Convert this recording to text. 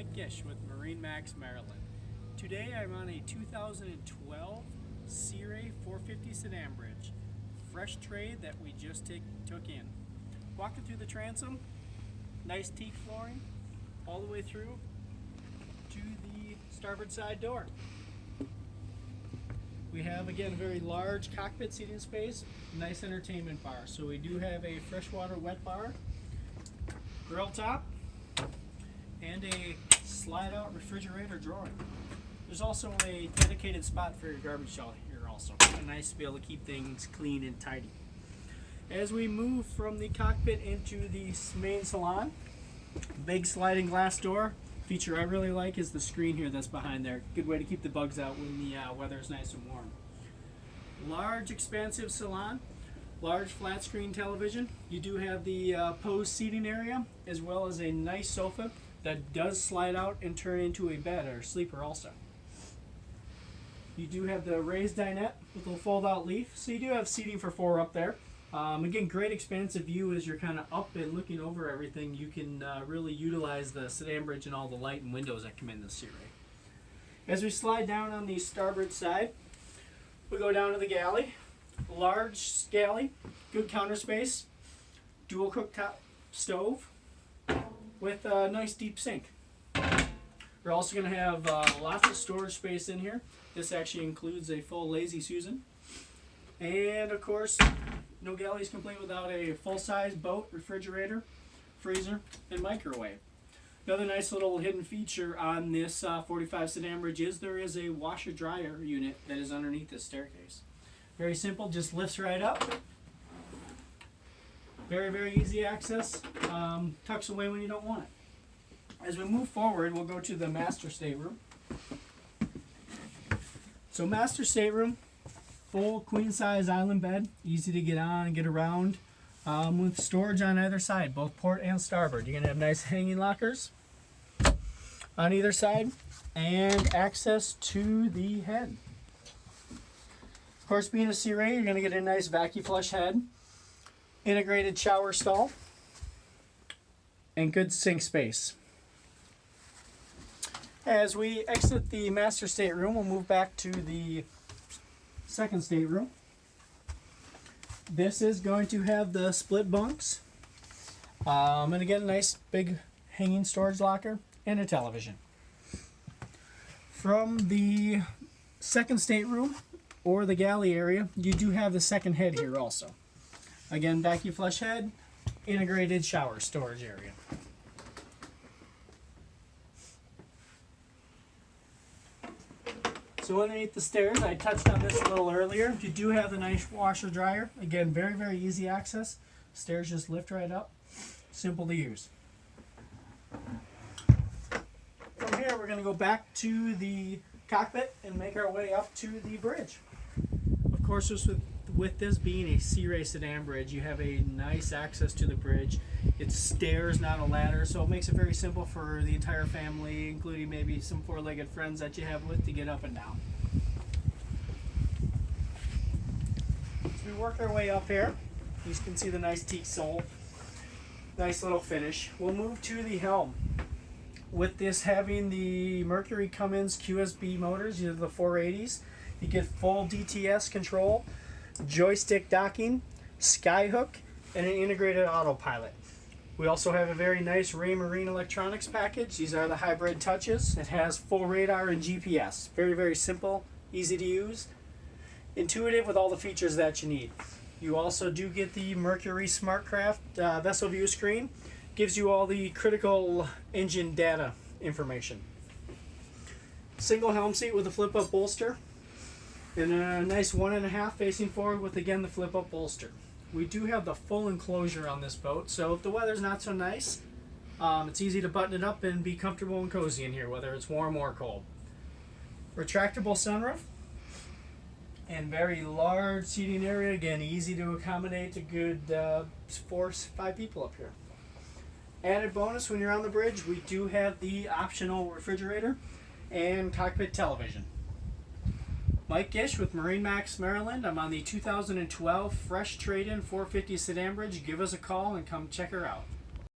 Mike Gish with MarineMax Maryland. Today I'm on a 2012 Sea Ray 450 Sedan bridge. Fresh trade that we just took in. Walking through the transom, nice teak flooring all the way through to the starboard side door. We have again a very large cockpit seating space, nice entertainment bar. So we do have a freshwater wet bar, grill top, and a slide out refrigerator drawer. There's also a dedicated spot for your garbage out here also. Nice to be able to keep things clean and tidy. As we move from the cockpit into the main salon, big sliding glass door. Feature I really like is the screen here that's behind there. Good way to keep the bugs out when the weather is nice and warm. Large expansive salon, large flat screen television. You do have the posed seating area as well as a nice sofa that does slide out and turn into a bed or sleeper also. You do have the raised dinette with a fold out leaf, so you do have seating for four up there. Again, great expansive view as you're kind of up and looking over everything. You can really utilize the sedan bridge and all the light and windows that come in the Sea Ray. As we slide down on the starboard side, we go down to the galley. Large galley, good counter space, dual cooktop stove with a nice deep sink. We're also going to have lots of storage space in here. This actually includes a full Lazy Susan. And of course, no galley is complete without a full-size boat, refrigerator, freezer, and microwave. Another nice little hidden feature on this 45 Sedan bridge is there is a washer-dryer unit that is underneath this staircase. Very simple, just lifts right up. Very, very easy access. Tucks away when you don't want it. As we move forward, we'll go to the master stateroom. So master stateroom, full queen-size island bed, easy to get on and get around, with storage on either side, both port and starboard. You're going to have nice hanging lockers on either side and access to the head. Of course, being a Sea Ray, you're going to get a nice vacuum flush head, integrated shower stall, and good sink space. As we exit the master stateroom, we'll move back to the second stateroom. This is going to have the split bunks, and again, a nice big hanging storage locker and a television. From the second stateroom or the galley area, you do have the second head here also. Again, vacuum flush head, integrated shower storage area. So underneath the stairs, I touched on this a little earlier. You do have the nice washer dryer. Again, very, very easy access. Stairs just lift right up. Simple to use. From here, we're going to go back to the cockpit and make our way up to the bridge. Of course, with this being a Sea Ray sedan bridge, you have a nice access to the bridge. It's stairs, not a ladder, so it makes it very simple for the entire family, including maybe some four-legged friends that you have with to get up and down. As we work our way up here, you can see the nice teak sole. Nice little finish. We'll move to the helm. With this having the Mercury Cummins QSB motors, these are the 480s, you get full DTS control, joystick docking, skyhook, and an integrated autopilot. We also have a very nice Ray Marine electronics package. These are the hybrid touches. It has full radar and GPS. Very, very simple, easy to use, intuitive with all the features that you need. You also do get the Mercury Smartcraft vessel view screen. Gives you all the critical engine data information. Single helm seat with a flip-up bolster. And a nice 1.5 facing forward with, again, the flip-up bolster. We do have the full enclosure on this boat, so if the weather's not so nice, it's easy to button it up and be comfortable and cozy in here, whether it's warm or cold. Retractable sunroof and very large seating area. Again, easy to accommodate a good 4-5 people up here. Added bonus, when you're on the bridge, we do have the optional refrigerator and cockpit television. Mike Gish with MarineMax Maryland. I'm on the 2012 Fresh Trade-In 450 Sedan Bridge. Give us a call and come check her out.